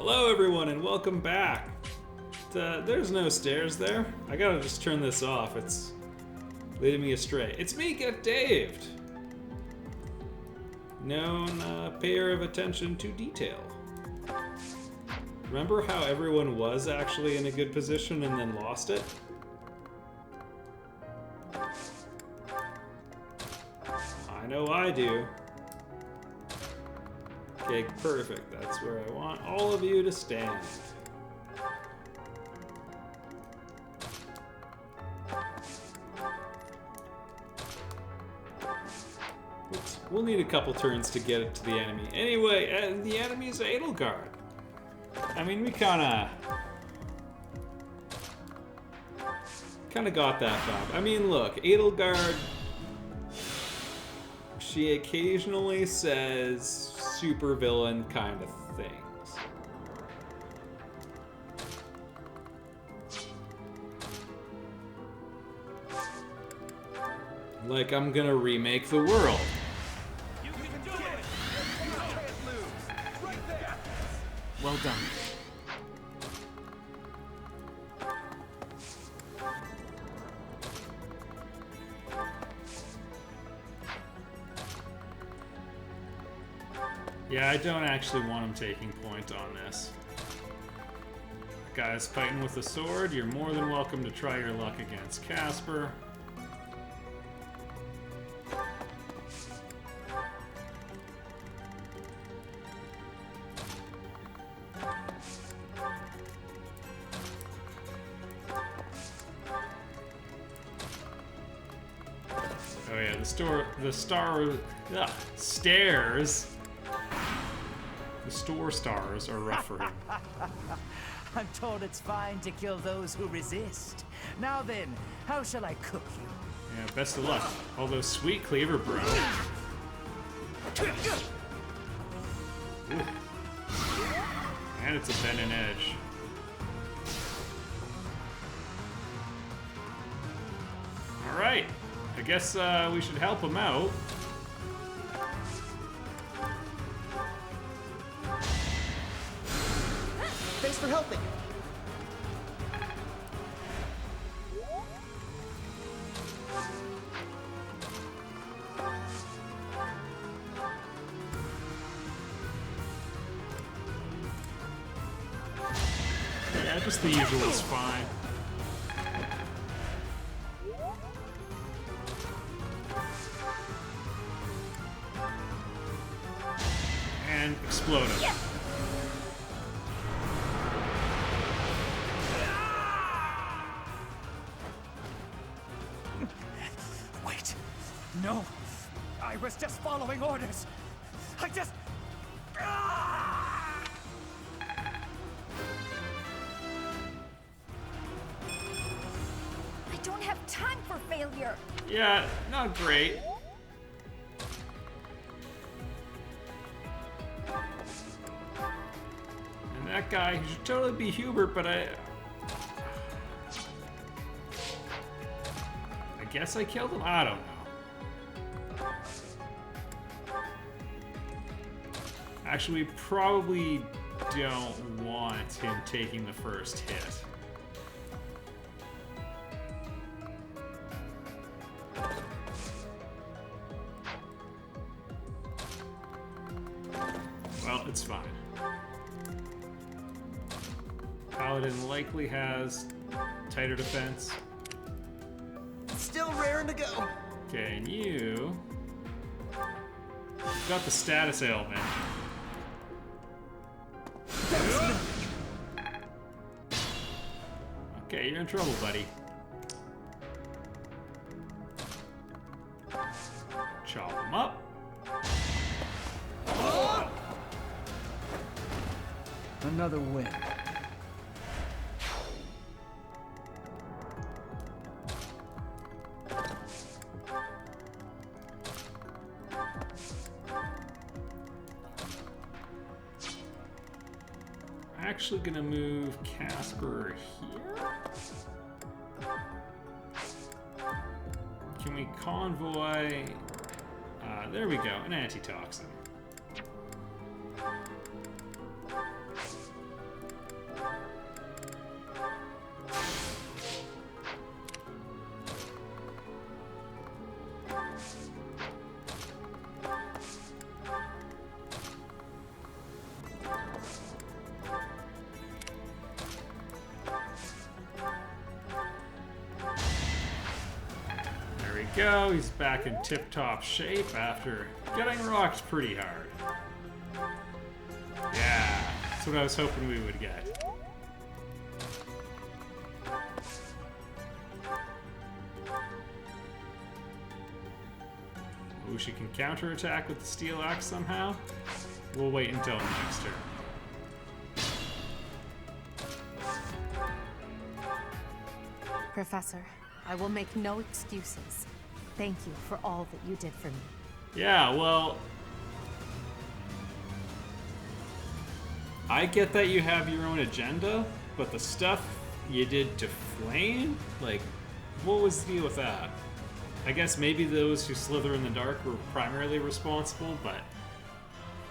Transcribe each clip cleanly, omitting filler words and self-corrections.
Hello everyone and welcome back. There's no stairs there. I gotta just turn this off. It's leading me astray. It's me, Get Daved. Known payer of attention to detail. Remember how everyone was actually in a good position and then lost it? I know I do. Okay, perfect. That's where I want all of you to stand. Oops. We'll need a couple turns to get it to the enemy. Anyway, the enemy is Edelgard. I mean, we kinda got that vibe. I mean, look, Edelgard, she occasionally says supervillain kind of things. Like, I'm gonna remake the world. You can do it! You can't lose! Right there! Well done. Yeah, I don't actually want him taking point on this. Guys fighting with a sword, you're more than welcome to try your luck against Casper. Oh yeah, the stairs. The store stars are rough for him. I'm told it's fine to kill those who resist. Now then, how shall I cook you? Yeah, best of luck. Although sweet cleaver, bro. Ooh. And it's a bend and edge. Alright. I guess we should help him out. Thanks for helping. Yeah, just the usual is fine. And explode him. Yeah. Wait. No. I was just following orders. I just... I don't have time for failure. Yeah, not great. And that guy, he should totally be Hubert, but I guess I killed him? I don't know. Actually, we probably don't want him taking the first hit. Well, it's fine. Paladin likely has tighter defense. Still raring to go. Okay, and you got the status ailment. Okay, you're in trouble, buddy. Chop him up. Another win. Actually gonna move Casper here. Can we convoy? There we go, an antitoxin. go. He's back in tip-top shape after getting rocked pretty hard. Yeah, that's what I was hoping we would get. Ooh, she can counterattack with the steel axe somehow. We'll wait until next turn. Professor, I will make no excuses. Thank you for all that you did for me. Yeah, well, I get that you have your own agenda, but the stuff you did to Flame? Like, what was the deal with that? I guess maybe those who slither in the dark were primarily responsible, but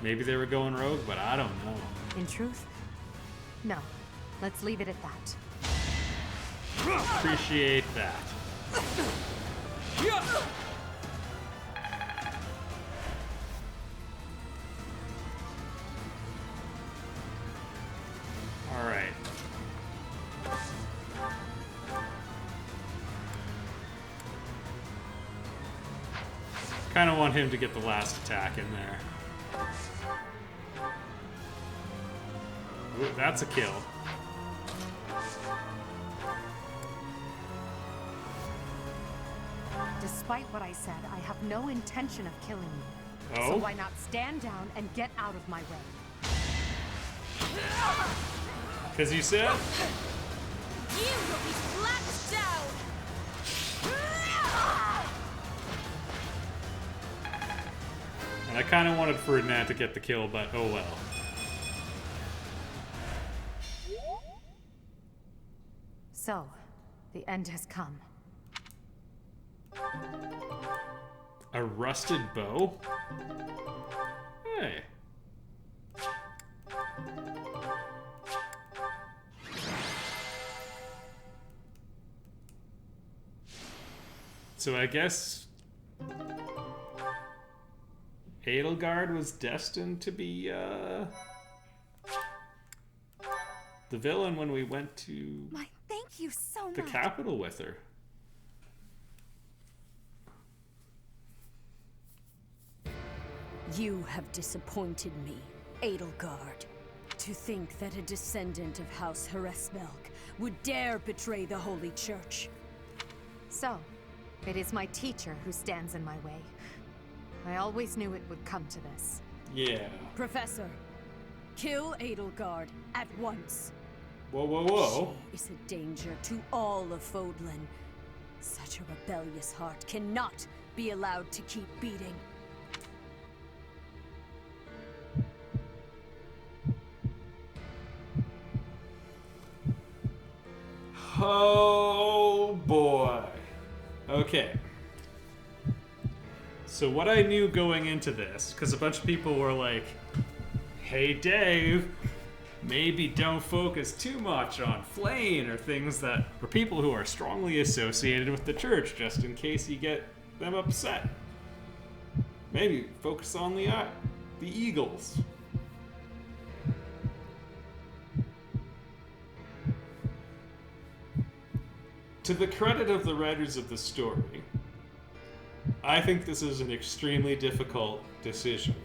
maybe they were going rogue, but I don't know. In truth, no. Let's leave it at that. Appreciate that. All right. Kind of want him to get the last attack in there. Ooh, that's a kill. Despite what I said, I have no intention of killing you. Oh? So why not stand down and get out of my way? Because you said? You will be slapped down! And I kind of wanted Ferdinand to get the kill, but oh well. So, the end has come. A rusted bow? Hey. So I guess Edelgard was destined to be the villain when we went to My thank you so much. the capital with her. You have disappointed me, Edelgard. To think that a descendant of House Hresmelk would dare betray the Holy Church. So, it is my teacher who stands in my way. I always knew it would come to this. Yeah. Professor, kill Edelgard at once. Whoa, whoa, whoa. She is a danger to all of Fodlan. Such a rebellious heart cannot be allowed to keep beating. Oh boy. Okay. So what I knew going into this, because a bunch of people were like, hey Dave, maybe don't focus too much on Flame or things that are people who are strongly associated with the church, just in case you get them upset. Maybe focus on the Eagles. To the credit of the writers of the story, I think this is an extremely difficult decision.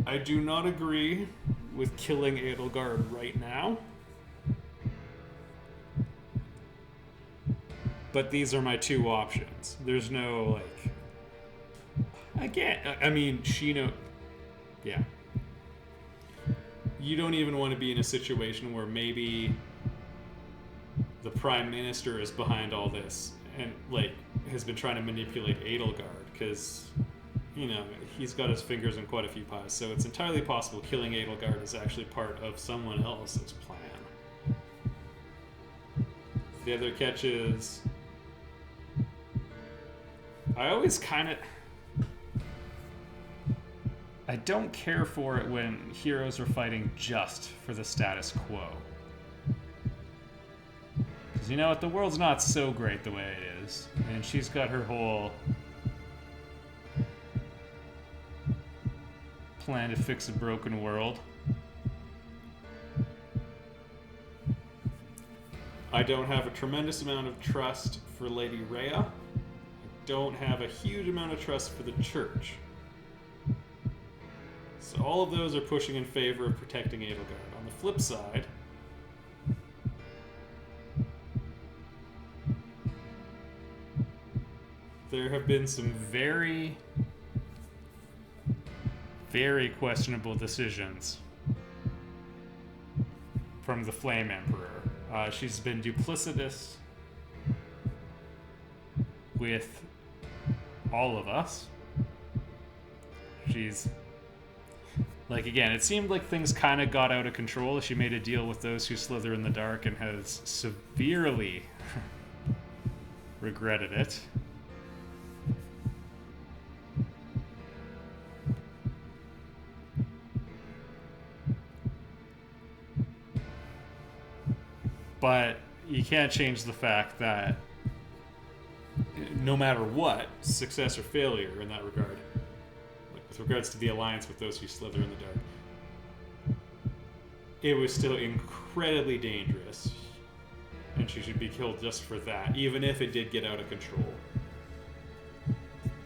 I do not agree with killing Edelgard right now. But these are my two options. There's no, like... I mean, Shino... Yeah. You don't even want to be in a situation where maybe the Prime Minister is behind all this and, like, has been trying to manipulate Edelgard, because, you know, he's got his fingers in quite a few pies, so it's entirely possible killing Edelgard is actually part of someone else's plan. The other catch is... I always kind of... I don't care for it when heroes are fighting just for the status quo. Because you know what, the world's not so great the way it is. And she's got her whole plan to fix a broken world. I don't have a tremendous amount of trust for Lady Rhea. I don't have a huge amount of trust for the church. So all of those are pushing in favor of protecting Edelgard. On the flip side, there have been some very, very questionable decisions from the Flame Emperor. She's been duplicitous with all of us. She's, like, again, it seemed like things kind of got out of control. She made a deal with those who slither in the dark and has severely regretted it. But you can't change the fact that no matter what, success or failure in that regard, like with regards to the alliance with those who slither in the dark, it was still incredibly dangerous, and she should be killed just for that, even if it did get out of control.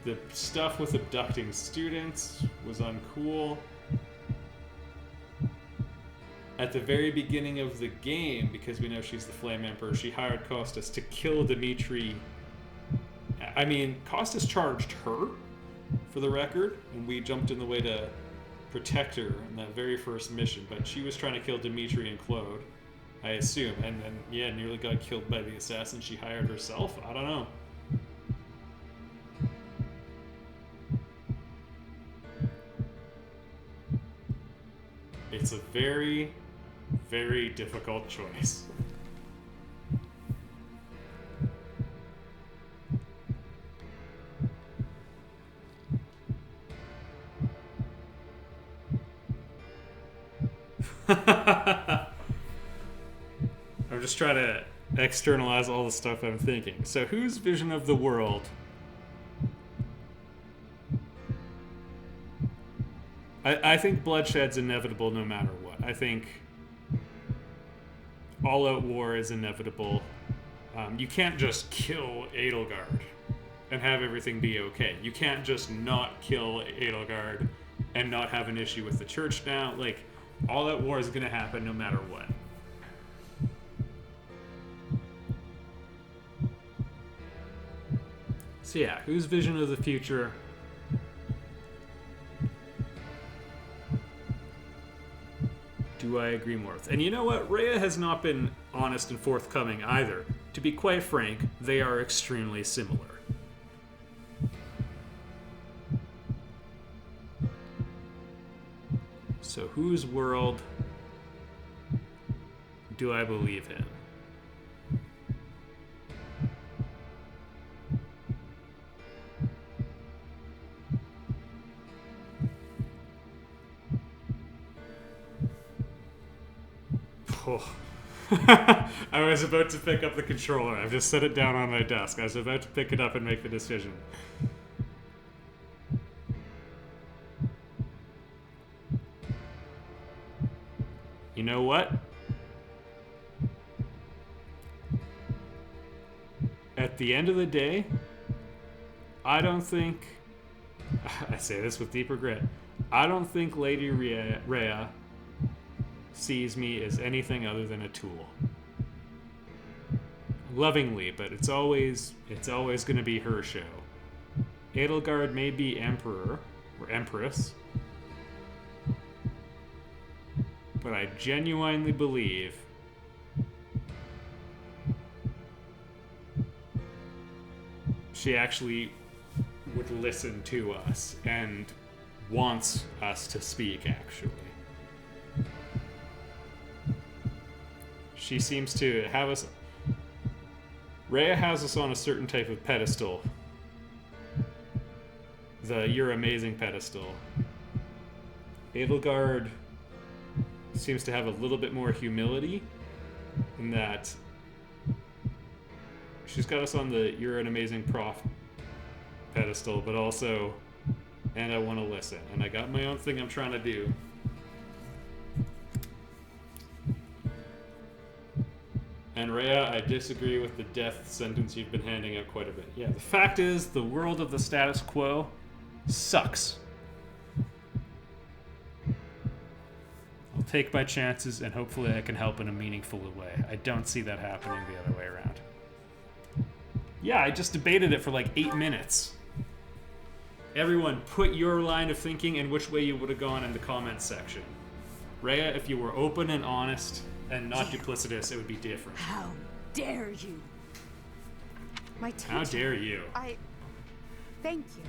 The stuff with abducting students was uncool. At the very beginning of the game, because we know she's the Flame Emperor, she hired Costas to kill Dimitri. I mean, Costas charged her, for the record, and we jumped in the way to protect her in that very first mission, but she was trying to kill Dimitri and Claude, I assume, and then, yeah, nearly got killed by the assassin she hired herself? I don't know. It's a very, very difficult choice. I'm just trying to externalize all the stuff I'm thinking. So whose vision of the world I think bloodshed's inevitable no matter what. I think all-out war is inevitable. You can't just kill Edelgard and have everything be okay. You can't just not kill Edelgard and not have an issue with the church now. Like, all-out war is going to happen no matter what. So yeah, whose vision of the future? Do I agree more with? And you know what? Rhea has not been honest and forthcoming either. To be quite frank, they are extremely similar. So whose world do I believe in? Oh. I was about to pick up the controller. I've just set it down on my desk. I was about to pick it up and make the decision. You know what? At the end of the day, I don't think... I say this with deep regret. I don't think Lady Rhea sees me as anything other than a tool. Lovingly, but it's always going to be her show. Edelgard may be emperor or empress, but I genuinely believe she actually would listen to us and wants us to speak, actually. She seems to have us... Rhea has us on a certain type of pedestal. The "you're amazing" pedestal. Edelgard seems to have a little bit more humility in that she's got us on the "you're an amazing prof" pedestal, but also, and I want to listen, and I got my own thing I'm trying to do. And Rhea, I disagree with the death sentence you've been handing out quite a bit. Yeah, the fact is, the world of the status quo sucks. I'll take my chances, and hopefully I can help in a meaningful way. I don't see that happening the other way around. Yeah, I just debated it for like 8 minutes. Everyone, put your line of thinking and which way you would have gone in the comments section. Rhea, if you were open and honest and not duplicitous, it would be different. How dare you? My teacher. How dare you? Thank you.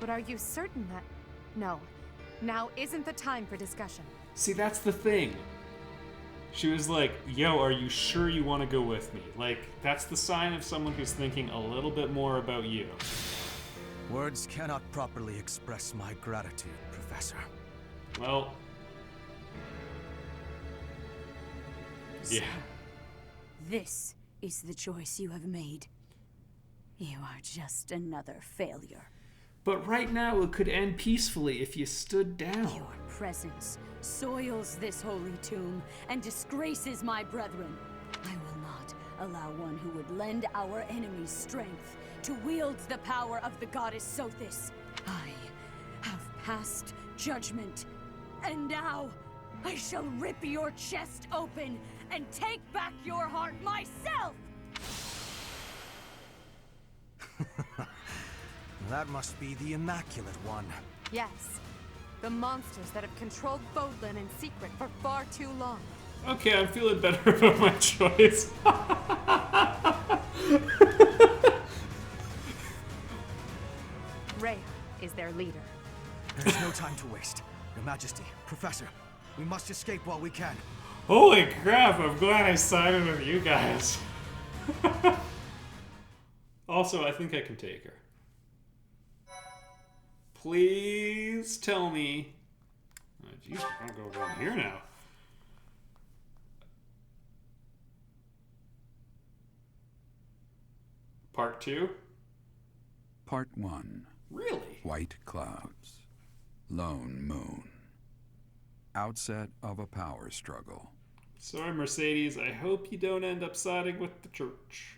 But are you certain that... No. Now isn't the time for discussion. See, that's the thing. She was like, yo, are you sure you want to go with me? Like, that's the sign of someone who's thinking a little bit more about you. Words cannot properly express my gratitude, Professor. Well... yeah. This is the choice you have made. You are just another failure. But right now it could end peacefully if you stood down. Your presence soils this holy tomb and disgraces my brethren. I will not allow one who would lend our enemies strength to wield the power of the goddess Sothis. I have passed judgment, and now I shall rip your chest open and take back your heart myself! That must be the Immaculate One. Yes. The monsters that have controlled Fodlan in secret for far too long. Okay, I'm feeling better about my choice. Rhea is their leader. There's no time to waste. Your Majesty, Professor, we must escape while we can. Holy crap, I'm glad I sided with you guys. Also, I think I can take her. Please tell me... Oh, jeez, I'll go down here now. Part 2? Part 1. Really? White clouds. Lone moon. Outset of a power struggle. Sorry, Mercedes, I hope you don't end up siding with the church.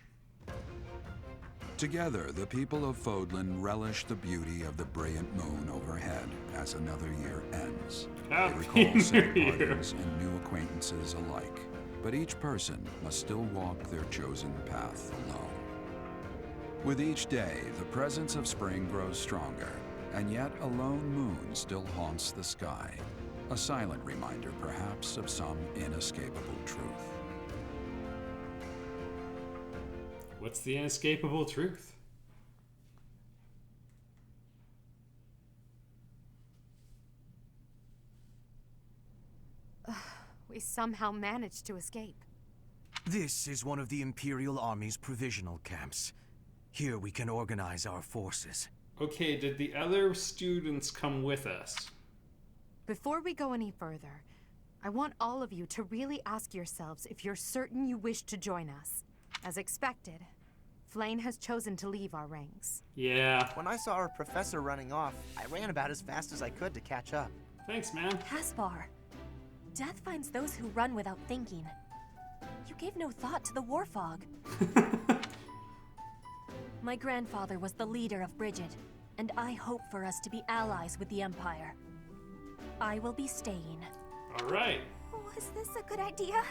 Together, the people of Fodlan relish the beauty of the brilliant moon overhead as another year ends. Happy They recall sad New Year. parties and new acquaintances alike, but each person must still walk their chosen path alone. With each day, the presence of spring grows stronger, and yet a lone moon still haunts the sky, a silent reminder perhaps of some inescapable truth. What's the inescapable truth? We somehow managed to escape. This is one of the Imperial Army's provisional camps. Here we can organize our forces. Okay, did the other students come with us? Before we go any further, I want all of you to really ask yourselves if you're certain you wish to join us. As expected, Flayn has chosen to leave our ranks. Yeah. When I saw our professor running off, I ran about as fast as I could to catch up. Thanks, man. Caspar, death finds those who run without thinking. You gave no thought to the war fog. My grandfather was the leader of Bridget, and I hope for us to be allies with the Empire. I will be staying. All right. Was this a good idea?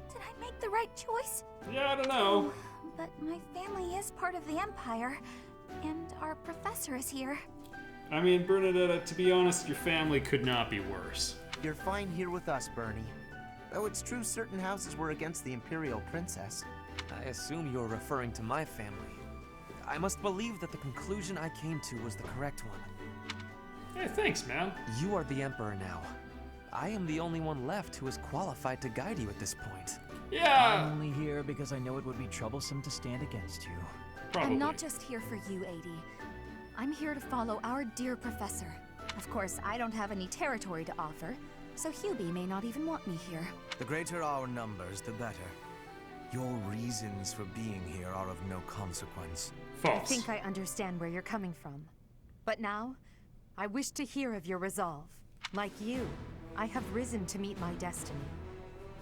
Did I make the right choice? Yeah, I don't know. But my family is part of the Empire, and our professor is here. I mean, Bernadetta, to be honest, your family could not be worse. You're fine here with us, Bernie. Though it's true certain houses were against the Imperial Princess. I assume you're referring to my family. I must believe that the conclusion I came to was the correct one. Hey, thanks, man. You are the Emperor now. I am the only one left who is qualified to guide you at this point. Yeah. I'm only here because I know it would be troublesome to stand against you. Probably. I'm not just here for you, AD. I'm here to follow our dear professor. Of course, I don't have any territory to offer, so Hubie may not even want me here. The greater our numbers, the better. Your reasons for being here are of no consequence. False. I think I understand where you're coming from. But now, I wish to hear of your resolve. Like you, I have risen to meet my destiny.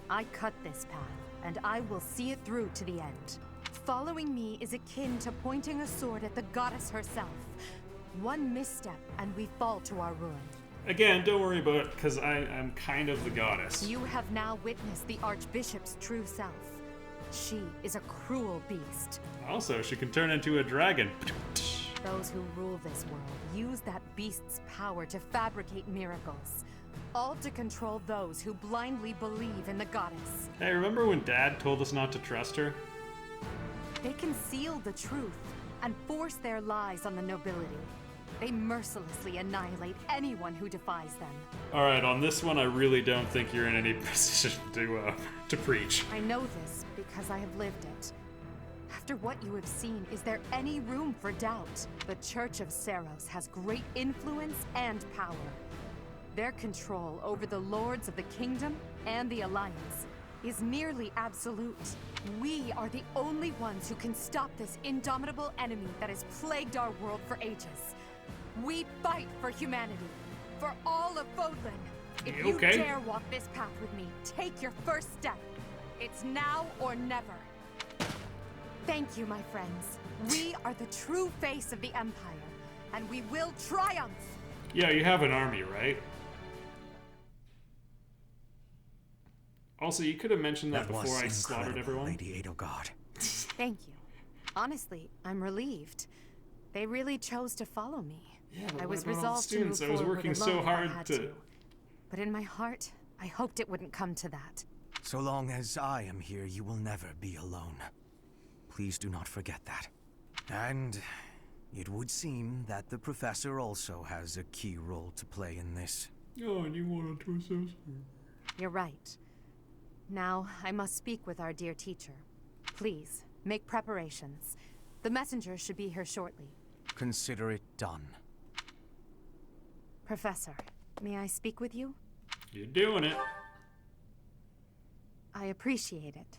I cut this path, and I will see it through to the end. Following me is akin to pointing a sword at the goddess herself. One misstep, and we fall to our ruin. Again, don't worry about it, because I'm kind of the goddess. You have now witnessed the Archbishop's true self. She is a cruel beast. Also, she can turn into a dragon. Those who rule this world use that beast's power to fabricate miracles, all to control those who blindly believe in the goddess. Hey, remember when Dad told us not to trust her? They conceal the truth and force their lies on the nobility. They mercilessly annihilate anyone who defies them. Alright, on this one, I really don't think you're in any position to preach. I know this because I have lived it. After what you have seen, is there any room for doubt? The Church of Seros has great influence and power. Their control over the lords of the kingdom and the Alliance is nearly absolute. We are the only ones who can stop this indomitable enemy that has plagued our world for ages. We fight for humanity, for all of Fodlan. If you dare walk this path with me, take your first step. It's now or never. Thank you, my friends. We are the true face of the Empire, and we will triumph! Yeah, you have an army, right? Also, you could have mentioned that before I slaughtered everyone. Lady Edelgard. Thank you. Honestly, I'm relieved. They really chose to follow me. Yeah, but I was what about all the resolved to move students? I was forward working alone so if I hard had to... But in my heart, I hoped it wouldn't come to that. So long as I am here, you will never be alone. Please do not forget that. And it would seem that the professor also has a key role to play in this. Oh, and you wanted to associate. You're right. Now, I must speak with our dear teacher. Please, make preparations. The messenger should be here shortly. Consider it done. Professor, may I speak with you? You're doing it. I appreciate it.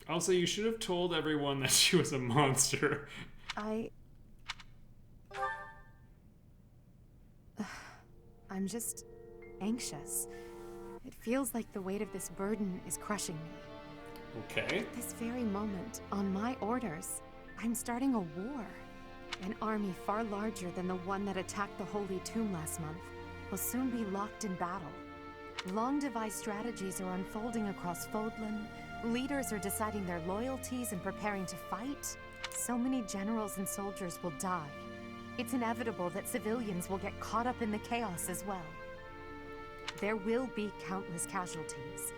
Also, you should have told everyone that she was a monster. I'm just anxious. It feels like the weight of this burden is crushing me. Okay. At this very moment, on my orders, I'm starting a war. An army far larger than the one that attacked the Holy Tomb last month will soon be locked in battle. Long-devised strategies are unfolding across Fodlan. Leaders are deciding their loyalties and preparing to fight. So many generals and soldiers will die. It's inevitable that civilians will get caught up in the chaos as well. There will be countless casualties.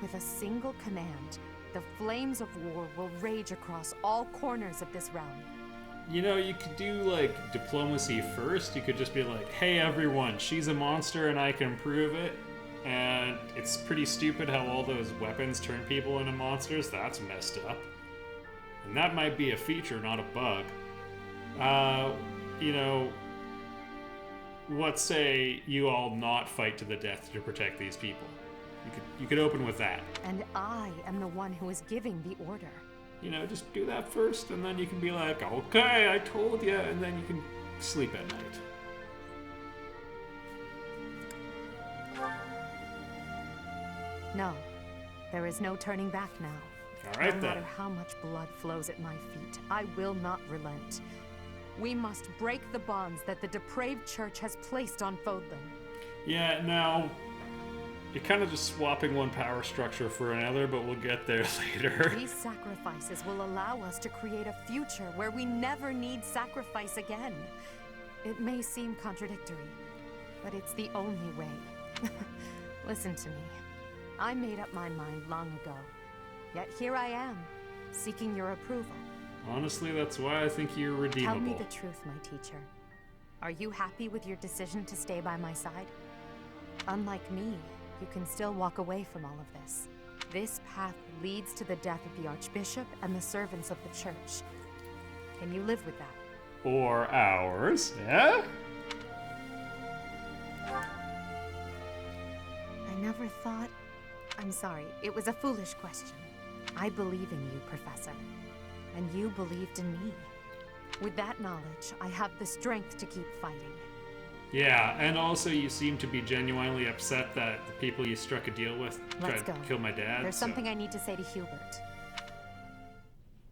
With a single command, the flames of war will rage across all corners of this realm. You know, you could do, like, diplomacy first. You could just be like, hey, everyone, she's a monster and I can prove it. And it's pretty stupid how all those weapons turn people into monsters. That's messed up. And that might be a feature, not a bug. You know, let's say you all not fight to the death to protect these people. You could open with that. And I am the one who is giving the order. You know, just do that first, and then you can be like, okay, I told you, and then you can sleep at night. No, there is no turning back now. All right, no then. matter how much blood flows at my feet, I will not relent. We must break the bonds that the depraved church has placed on Fodlan. Yeah, now, you're kind of just swapping one power structure for another, but we'll get there later. These sacrifices will allow us to create a future where we never need sacrifice again. It may seem contradictory, but it's the only way. Listen to me. I made up my mind long ago. Yet here I am, seeking your approval. Honestly, that's why I think you're redeemable. Tell me the truth, my teacher. Are you happy with your decision to stay by my side? Unlike me, you can still walk away from all of this. This path leads to the death of the Archbishop and the servants of the Church. Can you live with that? Or ours, yeah? I never thought... I'm sorry, it was a foolish question. I believe in you, Professor. And you believed in me. With that knowledge, I have the strength to keep fighting. Yeah, and also you seem to be genuinely upset that the people you struck a deal with Let's tried go. to kill my dad. There's so something I need to say to Hubert.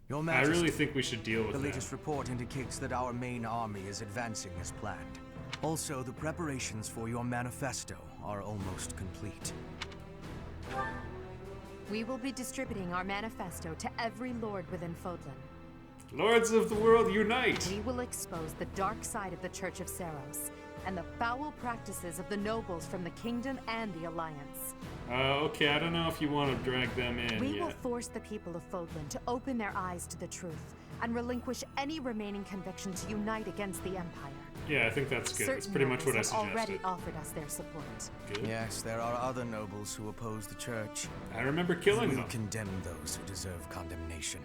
Your I Majesty, really think we should deal with the that. latest report indicates that our main army is advancing as planned. Also, the preparations for your manifesto are almost complete. We will be distributing our manifesto to every lord within Fodlan. Lords of the world, unite! We will expose the dark side of the Church of Seros and the foul practices of the nobles from the Kingdom and the Alliance. Okay, I don't know if you want to drag them in We yet. will force the people of Fodlan to open their eyes to the truth and relinquish any remaining conviction to unite against the Empire. Yeah, I think that's good. That's Certain pretty much what I nobles have suggested. already offered us their support. Good. Yes, there are other nobles who oppose the Church. I remember killing We them. will condemn those who deserve condemnation,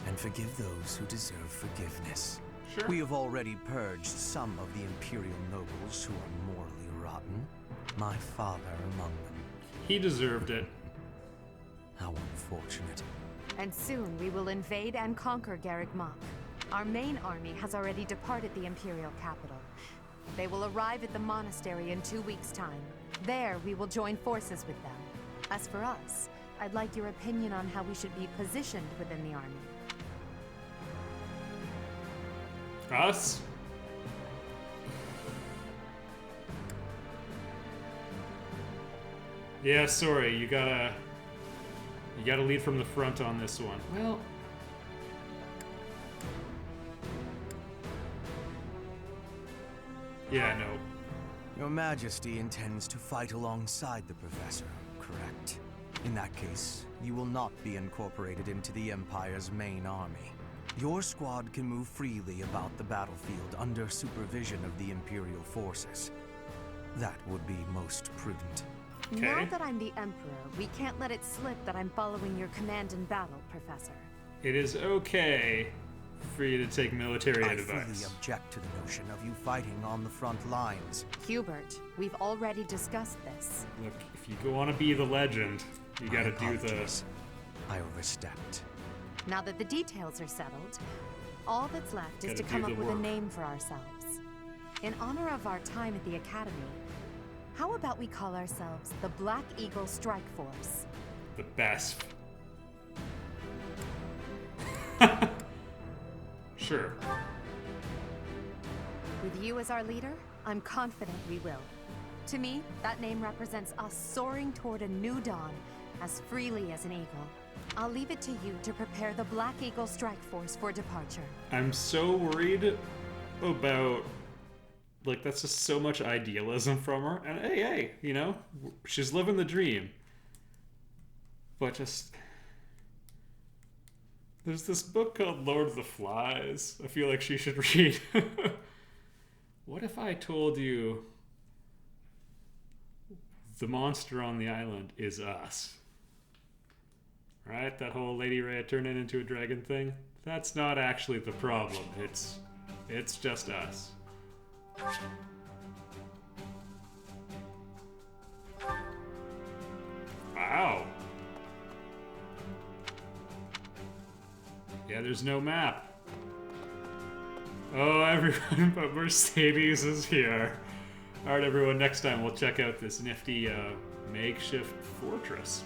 and forgive those who deserve forgiveness. Sure. We have already purged some of the Imperial nobles who are morally rotten. My father among them. He deserved it. How unfortunate. And soon we will invade and conquer Garreg Mach. Our main army has already departed the Imperial capital. They will arrive at the monastery in 2 weeks' time. There, we will join forces with them. As for us, I'd like your opinion on how we should be positioned within the army. Us? Yeah, sorry, you gotta lead from the front on this one. Well, yeah, no. Your Majesty intends to fight alongside the Professor, correct? In that case, you will not be incorporated into the Empire's main army. Your squad can move freely about the battlefield under supervision of the Imperial forces. That would be most prudent. Now that I'm the Emperor, we can't let it slip that I'm following your command in battle, Professor. It is okay for you to take military I advice. fully object to the notion of you fighting on the front lines. Hubert, we've already discussed this. Look, if you want to be the legend, you My gotta do the... apologies. I overstepped. Now that the details are settled, all that's left is Gotta to do come the up with a work. name for ourselves. In honor of our time at the Academy, how about we call ourselves the Black Eagle Strike Force? The best. Sure. With you as our leader, I'm confident we will. To me, that name represents us soaring toward a new dawn, as freely as an eagle. I'll leave it to you to prepare the Black Eagle Strike Force for departure. I'm so worried about... Like, that's just so much idealism from her. And hey, you know, she's living the dream. But just... There's this book called Lord of the Flies. I feel like she should read. What if I told you the monster on the island is us? Right? That whole Lady Rhea turning into a dragon thing? That's not actually the problem. It's just us. Wow. Yeah, there's no map. Oh, everyone but Mercedes is here. Alright, everyone, next time we'll check out this nifty makeshift fortress.